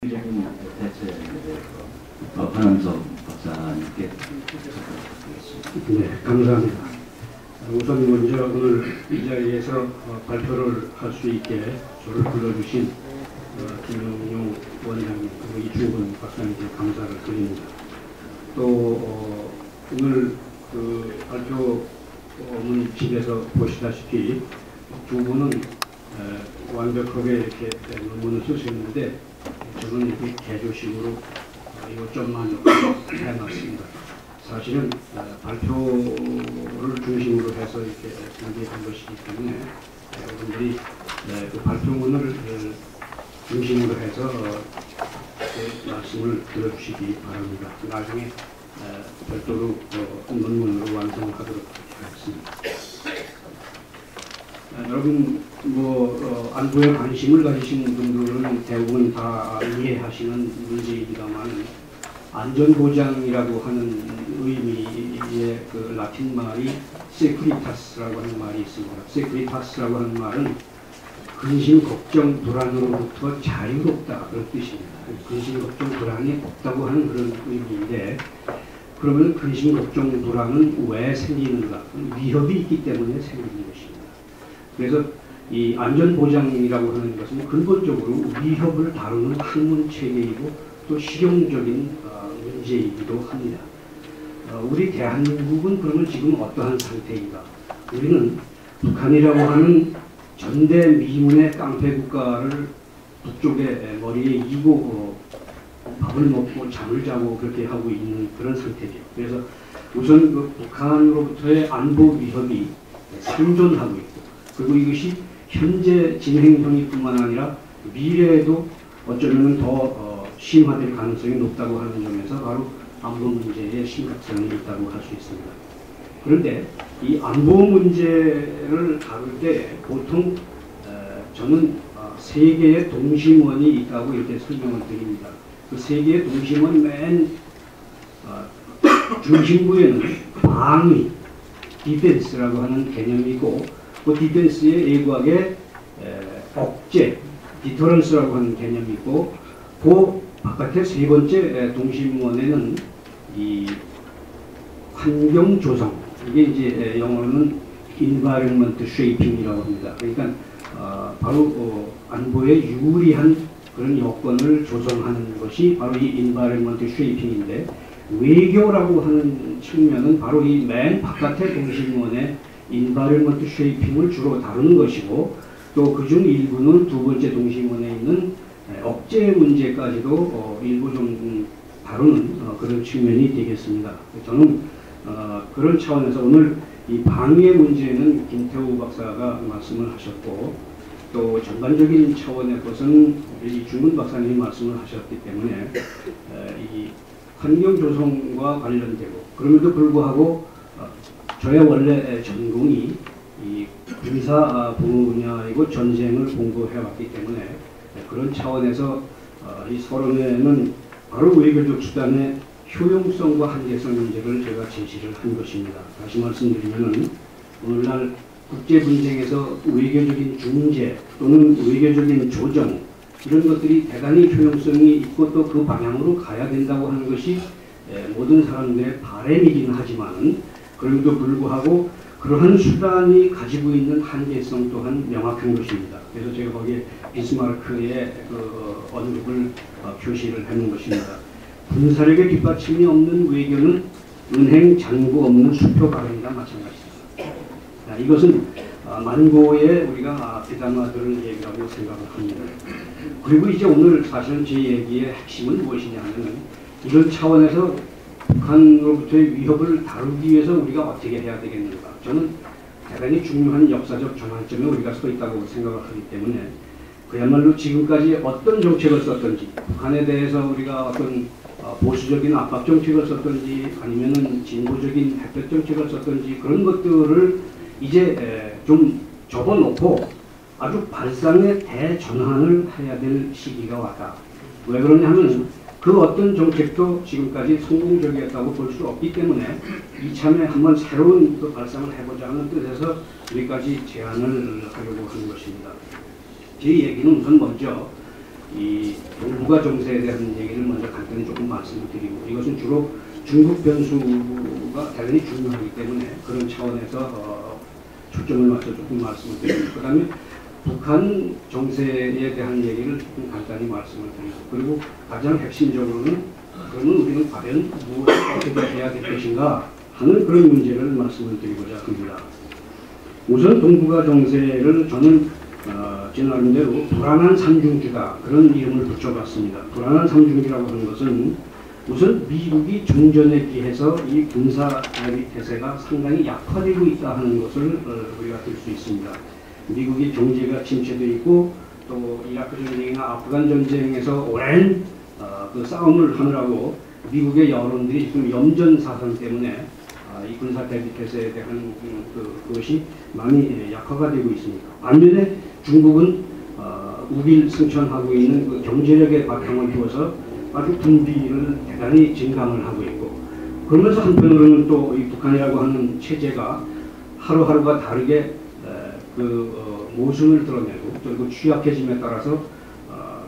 적인 대책에 대해서 박한석 박사님께 부탁드리겠습니다. 네, 감사합니다. 우선 먼저 오늘 이 자리에서 발표를 할 수 있게 저를 불러주신 김영용 원장님 그리고 이충근 박사님께 감사를 드립니다. 또 오늘 발표문 집에서 보시다시피 두 분은 완벽하게 이렇게 논문을 쓰셨는데 저는 이렇게 개조식으로 요점만 해놨습니다. 사실은 발표를 중심으로 해서 이렇게 준비한 것이기 때문에 여러분들이 그 발표문을 중심으로 해서 말씀을 들어주시기 바랍니다. 나중에 별도로 논문으로 완성하도록 하겠습니다. 여러분 안보에 관심을 가지신 분들은 대부분 다 이해하시는 문제입니다만 안전보장이라고 하는 의미의 그 라틴 말이 세큐리타스라고 하는 말이 있습니다. 세큐리타스라고 하는 말은 근심, 걱정, 불안으로부터 자유롭다 그런 뜻입니다. 근심, 걱정, 불안이 없다고 하는 그런 의미인데 그러면 근심, 걱정, 불안은 왜 생기는가? 위협이 있기 때문에 생기는 것입니다. 그래서 이 안전보장이라고 하는 것은 근본적으로 위협을 다루는 학문체계이고 또 실용적인 문제이기도 합니다. 우리 대한민국은 그러면 지금 어떠한 상태인가? 우리는 북한이라고 하는 전대미문의 깡패국가를 북쪽에 머리에 이고 밥을 먹고 잠을 자고 그렇게 하고 있는 그런 상태죠. 그래서 우선 그 북한으로부터의 안보 위협이 생존하고 있고 그리고 이것이 현재 진행형이뿐만 아니라 미래에도 어쩌면 더 심화될 가능성이 높다고 하는 점에서 바로 안보 문제의 심각성이 있다고 할 수 있습니다. 그런데 이 안보 문제를 다룰 때 보통 저는 세 개의 동심원이 있다고 이렇게 설명을 드립니다. 그 세 개의 동심원 맨 중심부에는 방위, 디펜스라고 하는 개념이 있고 그 디펜스의 예구하게 억제, 디터런스라고 하는 개념이 있고 그 바깥에 세 번째 동심원에는 이 환경 조성, 이게 이제 영어로는 environment shaping이라고 합니다. 그러니까 바로 안보에 유리한 그런 여건을 조성하는 것이 바로 이 environment shaping인데 외교라고 하는 측면은 바로 이 맨 바깥의 동심원의 environment shaping을 주로 다루는 것이고 또 그중 일부는 두 번째 동심원에 있는 억제 문제까지도 일부 좀 다루는 그런 측면이 되겠습니다. 저는 그런 차원에서 오늘 이 방위의 문제는 김태우 박사가 말씀을 하셨고 또 전반적인 차원의 것은 이충근 박사님이 말씀을 하셨기 때문에 이 환경 조성과 관련되고 그럼에도 불구하고 저의 원래 전공이 이 군사 보호 분야이고 전쟁을 공부해왔기 때문에 그런 차원에서 이 서론에는 바로 외교적 수단의 효용성과 한계성 문제를 제가 제시를 한 것입니다. 다시 말씀드리면은 오늘날 국제 분쟁에서 외교적인 중재 또는 외교적인 조정 이런 것들이 대단히 효용성이 있고 또 그 방향으로 가야 된다고 하는 것이 모든 사람들의 바람이긴 하지만 그럼에도 불구하고 그러한 수단이 가지고 있는 한계성 또한 명확한 것입니다. 그래서 제가 거기에 비스마르크의 언급을 표시를 해놓은 것입니다. 군사력의 뒷받침이 없는 외교는 은행 잔고 없는 수표 발언이나 마찬가지입니다. 이것은 만고의 우리가 비단화 들을 얘기라고 생각을 합니다. 그리고 이제 오늘 사실은 제 얘기의 핵심은 무엇이냐면은 이런 차원에서 북한으로부터의 위협을 다루기 위해서 우리가 어떻게 해야 되겠는가. 저는 대단히 중요한 역사적 전환점에 우리가 서 있다고 생각을 하기 때문에 그야말로 지금까지 어떤 정책을 썼든지 북한에 대해서 우리가 어떤 보수적인 압박 정책을 썼든지 아니면은 진보적인 햇볕 정책을 썼든지 그런 것들을 이제 좀 접어놓고 아주 발상의 대전환을 해야 될 시기가 왔다. 왜 그러냐면 그 어떤 정책도 지금까지 성공적이었다고 볼 수 없기 때문에 이참에 한번 새로운 그 발상을 해보자는 뜻에서 여기까지 제안을 하려고 하는 것입니다. 제 얘기는 우선 먼저 이 동북아 정세에 대한 얘기를 먼저 간단히 조금 말씀을 드리고, 이것은 주로 중국 변수가 대단히 중요하기 때문에 그런 차원에서 초점을 맞춰 조금 말씀을 드리고, 그 다음에 북한 정세에 대한 얘기를 조금 간단히 말씀을 드리고, 그리고 가장 핵심적으로는 그러면 우리는 과연 무엇을 어떻게 해야 될 것인가 하는 그런 문제를 말씀을 드리고자 합니다. 우선 동북아 정세를 저는 제 나름대로 불안한 삼중기다, 그런 이름을 붙여봤습니다. 불안한 삼중기라고 하는 것은 우선 미국이 종전에 비해서 이 군사 대세가 상당히 약화되고 있다 하는 것을 우리가 들 수 있습니다. 미국이 경제가 침체되어 있고, 또 이라크 전쟁이나 아프간 전쟁에서 오랜 그 싸움을 하느라고 미국의 여론들이 지금 염전 사상 때문에 이 군사 대비 태세에 대한 그것이 많이 약화가 되고 있습니다. 반면에 중국은 우길 승천하고 있는 그 경제력의 바탕을 두어서 아주 군비를 대단히 증강을 하고 있고, 그러면서 한편으로는 또 이 북한이라고 하는 체제가 하루하루가 다르게 모순을 드러내고, 그리고 취약해짐에 따라서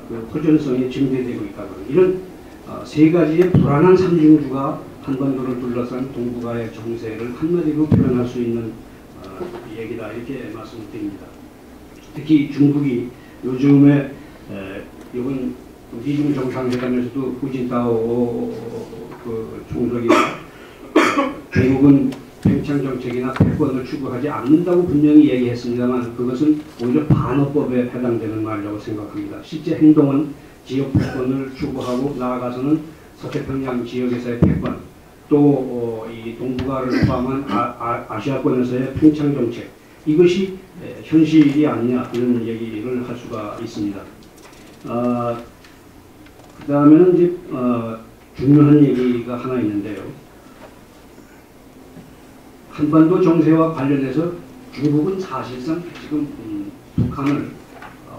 그 호전성이 증대되고 있다고 하는 이런 세 가지의 불안한 삼중주가 한반도를 둘러싼 동북아의 정세를 한마디로 표현할 수 있는 얘기다, 이렇게 말씀드립니다. 특히 중국이 요즘에 이번 미중 정상회담에서도 후진타오 그 총석이 중국은 팽창 정책이나 패권을 추구하지 않는다고 분명히 얘기했습니다만, 그것은 오히려 반어법에 해당되는 말이라고 생각합니다. 실제 행동은 지역 패권을 추구하고, 나아가서는 서태평양 지역에서의 패권, 또 이 동북아를 포함한 아시아권에서의 팽창 정책, 이것이 현실이 아니냐, 이런 얘기를 할 수가 있습니다. 그 다음에는 이제 중요한 얘기가 하나 있는데요. 한반도 정세와 관련해서 중국은 사실상 지금 북한을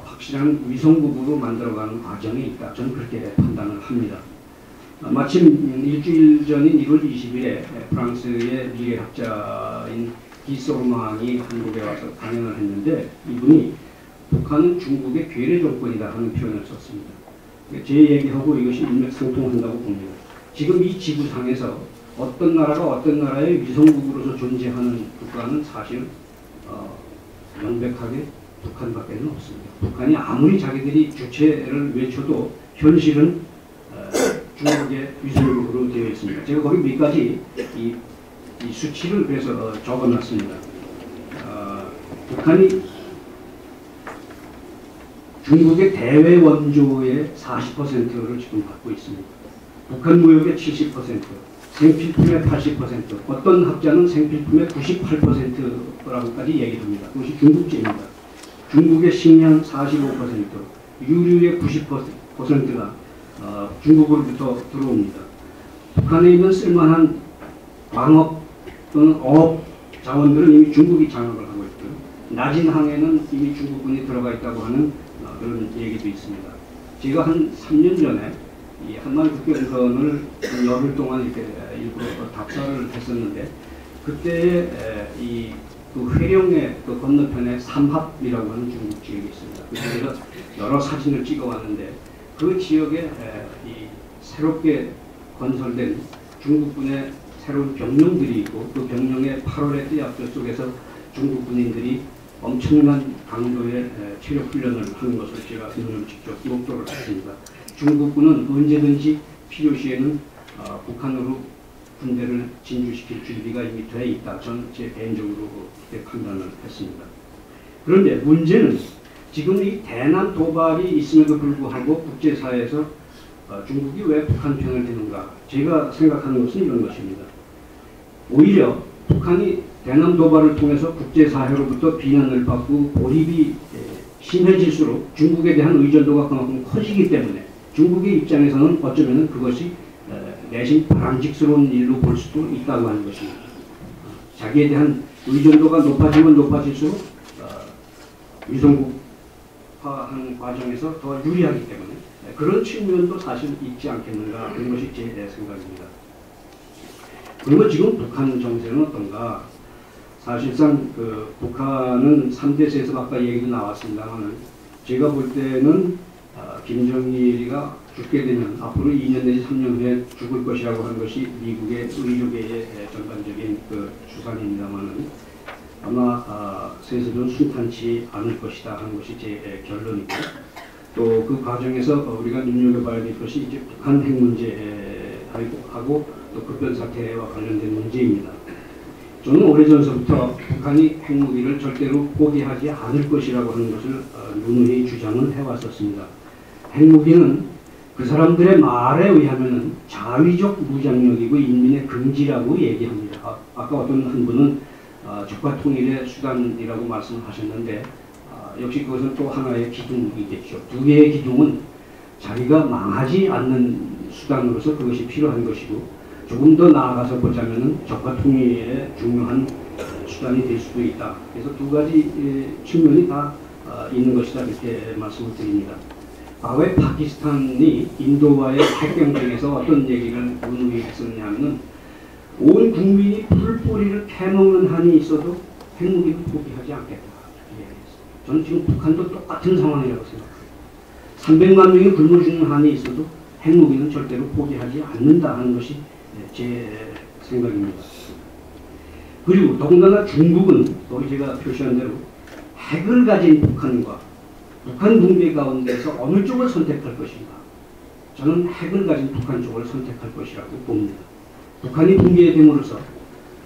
확실한 위성국으로 만들어가는 과정에 있다, 저는 그렇게 판단을 합니다. 마침 일주일 전인 1월 20일에 프랑스의 미래학자인 기소르망이 한국에 와서 강연을 했는데, 이분이 북한은 중국의 괴뢰 정권이다 하는 표현을 썼습니다. 제 얘기하고 이것이 일맥상통한다고 봅니다. 지금 이 지구상에서 어떤 나라가 어떤 나라의 위성국으로서 존재하는 국가는 사실 명백하게 북한밖에는 없습니다. 북한이 아무리 자기들이 주체를 외쳐도 현실은 중국의 위성국으로 되어 있습니다. 제가 거기 몇 가지 이 수치를 그래서 적어놨습니다. 북한이 중국의 대외 원조의 40%를 지금 갖고 있습니다. 북한 무역의 70%, 생필품의 80%, 어떤 학자는 생필품의 98%라고까지 얘기합니다. 그것이 중국제입니다. 중국의 식량 45%, 유류의 90%가 중국으로부터 들어옵니다. 북한에 있는 쓸만한 광업 또는 어업 자원들은 이미 중국이 장악을 하고 있고요. 낮은 항에는 이미 중국군이 들어가 있다고 하는 그런 얘기도 있습니다. 제가 한 3년 전에 이 한반도 국경선을 열흘 동안 이렇게 일부러 답사를 했었는데, 그때 그 회령의 그 건너편에 삼합이라고 하는 중국 지역이 있습니다. 그래서 제가 여러 사진을 찍어왔는데, 그 지역에 이 새롭게 건설된 중국군의 새로운 병력들이 있고, 그 병력의 8월의 뜨압들 속에서 중국 군인들이 엄청난 강도의 체력 훈련을 하는 것을 제가 눈으로 직접 목도를 했습니다. 중국군은 언제든지 필요시에는 북한으로 군대를 진주시킬 준비가 이미 돼 있다, 저는 제 개인적으로 그렇게 판단을 했습니다. 그런데 문제는 지금 이 대남 도발이 있음에도 불구하고 국제사회에서 중국이 왜 북한 편을 드는가, 제가 생각하는 것은 이런 것입니다. 오히려 북한이 대남 도발을 통해서 국제사회로부터 비난을 받고 고립이 심해질수록 중국에 대한 의존도가 그만큼 커지기 때문에 중국의 입장에서는 어쩌면 그것이 내심 바람직스러운 일로 볼 수도 있다고 하는 것입니다. 자기에 대한 의존도가 높아지면 높아질수록 위성국화하는 과정에서 더 유리하기 때문에 그런 측면도 사실 있지 않겠는가, 그런 것이 제 생각입니다. 그리고 지금 북한 정세는 어떤가? 사실상 북한은 3대세에서 아까 얘기도 나왔습니다만, 제가 볼 때는 김정일이가 죽게 되면 앞으로 2년 내지 3년 후에 죽을 것이라고 하는 것이 미국의 의료계의 전반적인 그 추산입니다만은 아마 세세는 순탄치 않을 것이다 하는 것이 제 결론이고, 또 그 과정에서 우리가 눈여겨봐야 될 것이 이제 북한 핵 문제하고 또 급변 사태와 관련된 문제입니다. 저는 오래전서부터 북한이 핵무기를 절대로 포기하지 않을 것이라고 하는 것을 누누이 주장을 해왔었습니다. 핵무기는 그 사람들의 말에 의하면 자위적 무장력이고 인민의 금지라고 얘기합니다. 아까 어떤 한 분은 적과 통일의 수단이라고 말씀하셨는데, 역시 그것은 또 하나의 기둥이겠죠. 두 개의 기둥은 자기가 망하지 않는 수단으로서 그것이 필요한 것이고, 조금 더 나아가서 보자면 적과 통일의 중요한 수단이 될 수도 있다. 그래서 두 가지 측면이 다 있는 것이다, 이렇게 말씀을 드립니다. 과거에 파키스탄이 인도와의 핵경쟁에서 어떤 얘기를 누누이 했었냐면은 온 국민이 풀뿌리를 캐먹는 한이 있어도 핵무기를 포기하지 않겠다. 저는 지금 북한도 똑같은 상황이라고 생각합니다. 300만 명이 굶어 죽는 한이 있어도 핵무기는 절대로 포기하지 않는다 하는 것이 제 생각입니다. 그리고 더군다나 중국은 또 제가 표시한 대로 핵을 가진 북한과 북한 붕괴 가운데서 어느 쪽을 선택할 것인가? 저는 핵을 가진 북한 쪽을 선택할 것이라고 봅니다. 북한이 붕괴됨으로써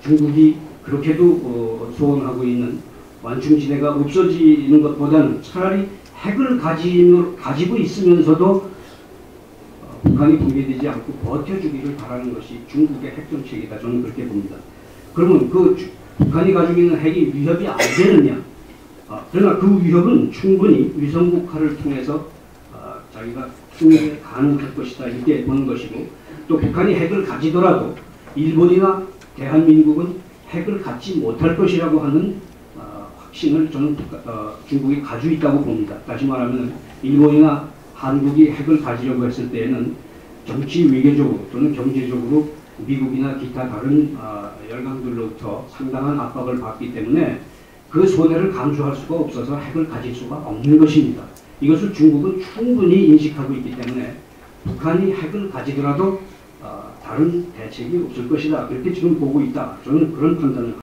중국이 그렇게도 소원하고 있는 완충지대가 없어지는 것보다는 차라리 핵을 가지고 있으면서도 북한이 붕괴되지 않고 버텨주기를 바라는 것이 중국의 핵정책이다. 저는 그렇게 봅니다. 그러면 그 북한이 가지고 있는 핵이 위협이 안 되느냐? 그러나 그 위협은 충분히 위성국화를 통해서 자기가 충분히 가능할 것이다, 이렇게 보는 것이고, 또 북한이 핵을 가지더라도 일본이나 대한민국은 핵을 갖지 못할 것이라고 하는 확신을 저는 중국이 가지고 있다고 봅니다. 다시 말하면 일본이나 한국이 핵을 가지려고 했을 때에는 정치 외교적으로 또는 경제적으로 미국이나 기타 다른 열강들로부터 상당한 압박을 받기 때문에 그 손해를 감수할 수가 없어서 핵을 가질 수가 없는 것입니다. 이것을 중국은 충분히 인식하고 있기 때문에 북한이 핵을 가지더라도 다른 대책이 없을 것이다, 그렇게 지금 보고 있다. 저는 그런 판단을